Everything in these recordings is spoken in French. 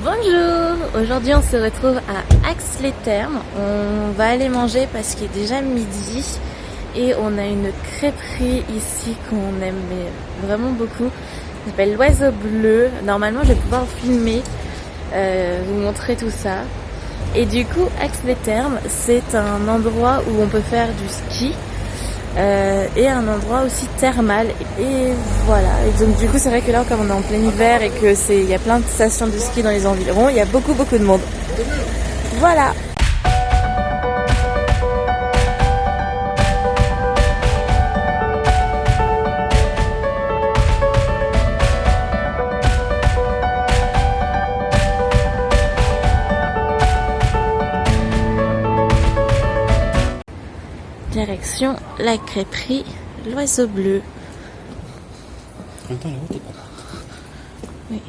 Bonjour, aujourd'hui on se retrouve à Ax-les-Thermes. On va aller manger parce qu'il est déjà midi et on a une crêperie ici qu'on aime vraiment beaucoup. Ça s'appelle l'Oiseau Bleu. Normalement je vais pouvoir filmer, vous montrer tout ça. Et du coup Ax-les-Thermes c'est un endroit où on peut faire du ski. Et un endroit aussi thermal et voilà, et donc du coup c'est vrai que là comme on est en plein hiver et que il y a plein de stations de ski dans les environs, il y a beaucoup de monde. Voilà. Direction la crêperie l'Oiseau Bleu. En même temps, la route est pas là. Oui.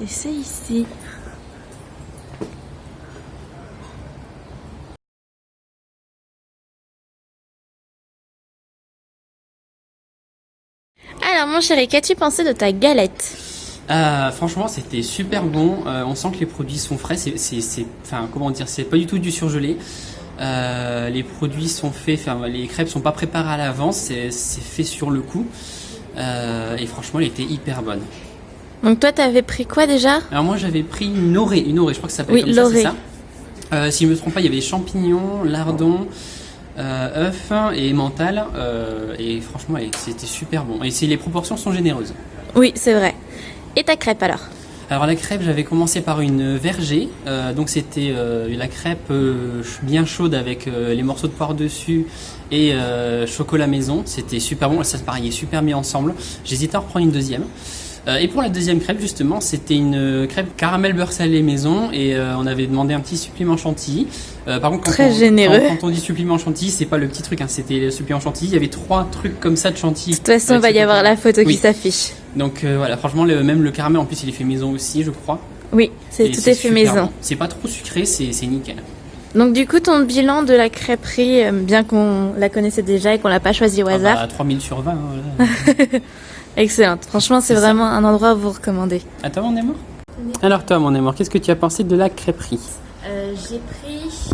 Et c'est ici. Alors mon chéri, qu'as-tu pensé de ta galette? Franchement, c'était super bon. On sent que les produits sont frais. Enfin, comment dire, c'est pas du tout du surgelé. Les produits sont faits, enfin, les crêpes sont pas préparées à l'avance. C'est fait sur le coup. Et franchement, elle était hyper bonne. Donc toi, t'avais pris quoi déjà? Alors moi, j'avais pris une orée, je crois que ça s'appelle comme l'orée. ça, c'est ça. Si je me trompe pas, il y avait champignons, lardons, œufs et mental. Et franchement, c'était super bon. Et les proportions sont généreuses. Oui, c'est vrai. Et ta crêpe alors? Alors la crêpe, j'avais commencé par une vergée, donc c'était la crêpe bien chaude avec les morceaux de poire dessus et chocolat maison. C'était super bon, ça se mariait super bien ensemble. J'hésitais à en reprendre une deuxième. Et pour la deuxième crêpe justement, c'était une crêpe caramel beurre salé maison et on avait demandé un petit supplément chantilly. Par contre, très généreux. Quand on dit supplément chantilly, c'est pas le petit truc, hein, c'était le supplément chantilly. Il y avait 3 trucs comme ça de chantilly. De toute façon, il va y avoir la photo qui s'affiche. Donc voilà, franchement, même le caramel en plus, il est fait maison aussi, je crois. Oui, tout est fait maison. Bon. C'est pas trop sucré, c'est nickel. Donc du coup, ton bilan de la crêperie, bien qu'on la connaissait déjà et qu'on l'a pas choisi au hasard. 3000 sur 20. Voilà. Excellente. Franchement, c'est vraiment un endroit à vous recommander. À toi, mon amour. Alors toi, mon amour, qu'est-ce que tu as pensé de la crêperie? J'ai pris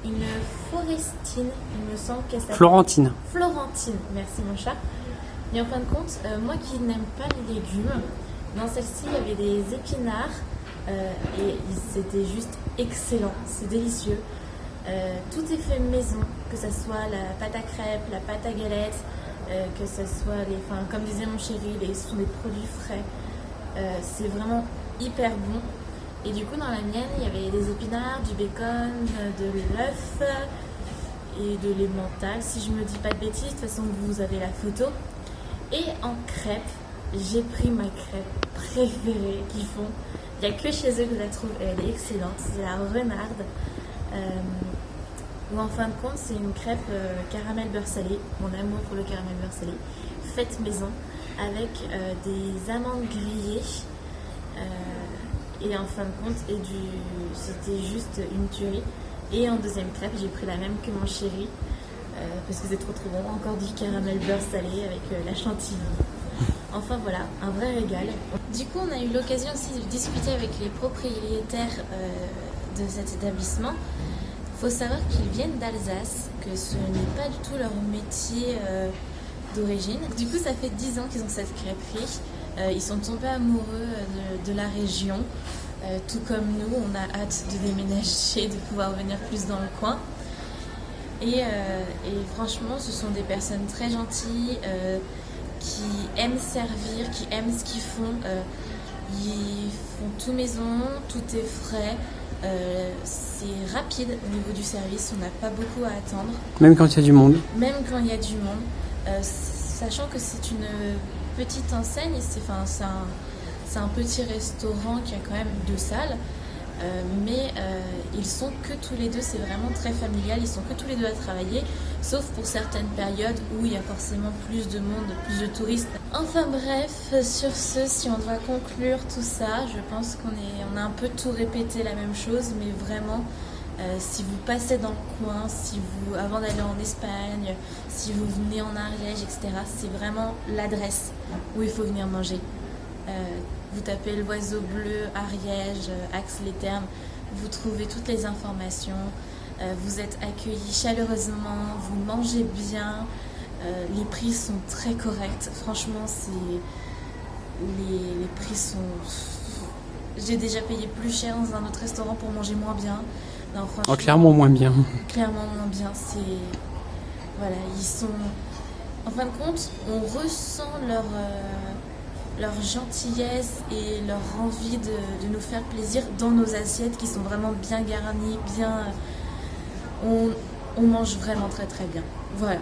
une Forestine, il me semble qu'elle s'appelle Florentine. Florentine, merci mon chat. Et en fin de compte, moi qui n'aime pas les légumes, dans celle-ci il y avait des épinards et c'était juste excellent, c'est délicieux. Tout est fait maison, que ce soit la pâte à crêpes, la pâte à galette, que ce soit comme disait mon chéri, ce sont des produits frais. C'est vraiment hyper bon. Et du coup dans la mienne il y avait des épinards, du bacon, de l'œuf et de l'emmental, si je me dis pas de bêtises. De toute façon vous avez la photo. Et en crêpe, j'ai pris ma crêpe préférée qu'ils font. Il n'y a que chez eux que je la trouve, elle est excellente. C'est la renarde. Où en fin de compte, c'est une crêpe caramel beurre salé. Mon amour pour le caramel beurre salé. Faite maison avec des amandes grillées. Et en fin de compte, c'était juste une tuerie. Et en deuxième crêpe, j'ai pris la même que mon chéri. Parce que c'est trop bon, encore du caramel beurre salé avec la chantilly. Enfin voilà, un vrai régal. Du coup on a eu l'occasion aussi de discuter avec les propriétaires de cet établissement. Il faut savoir qu'ils viennent d'Alsace, que ce n'est pas du tout leur métier d'origine. Du coup ça fait 10 ans qu'ils ont cette crêperie. Ils sont tombés amoureux de la région. Tout comme nous, on a hâte de déménager, de pouvoir venir plus dans le coin. Et franchement, ce sont des personnes très gentilles qui aiment servir, qui aiment ce qu'ils font. Ils font tout maison, tout est frais. C'est rapide au niveau du service, on n'a pas beaucoup à attendre. Même quand il y a du monde. Même quand il y a du monde. Sachant que c'est une petite enseigne, c'est un petit restaurant qui a quand même 2 salles. Mais ils sont que tous les deux, c'est vraiment très familial, ils sont que tous les deux à travailler, sauf pour certaines périodes où il y a forcément plus de monde, plus de touristes. Enfin bref, sur ce, si on doit conclure tout ça, je pense qu'on a un peu tout répété la même chose, mais vraiment, si vous passez dans le coin, avant d'aller en Espagne, si vous venez en Ariège, etc., c'est vraiment l'adresse où il faut venir manger. Vous tapez l'Oiseau Bleu, Ariège, Ax-les-Thermes, vous trouvez toutes les informations. Vous êtes accueillis chaleureusement, vous mangez bien, les prix sont très corrects. Franchement, les prix sont... J'ai déjà payé plus cher dans un autre restaurant pour manger moins bien. Non, franchement, Clairement moins bien. clairement moins bien. Voilà, ils sont... En fin de compte, on ressent leur gentillesse et leur envie de nous faire plaisir dans nos assiettes qui sont vraiment bien garnies, bien... On mange vraiment très très bien. Voilà.